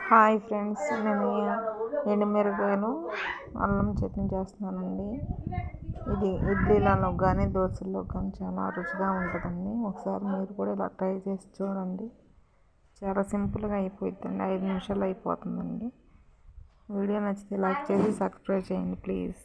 Hi friends, నేను ఎండుమిరపకాయలు అల్లం చట్నీ చేస్తున్నానండి. ఇది ఇడ్లీలలో కానీ దోశల్లో కానీ చాలా రుచిగా ఉంటుందండి. ఒకసారి మీరు కూడా ఇలా ట్రై చేసి చూడండి. చాలా సింపుల్గా అయిపోతుందండి, 5 నిమిషాలు అయిపోతుందండి. వీడియో నచ్చితే లైక్ చేసి సబ్స్క్రైబ్ చేయండి ప్లీజ్.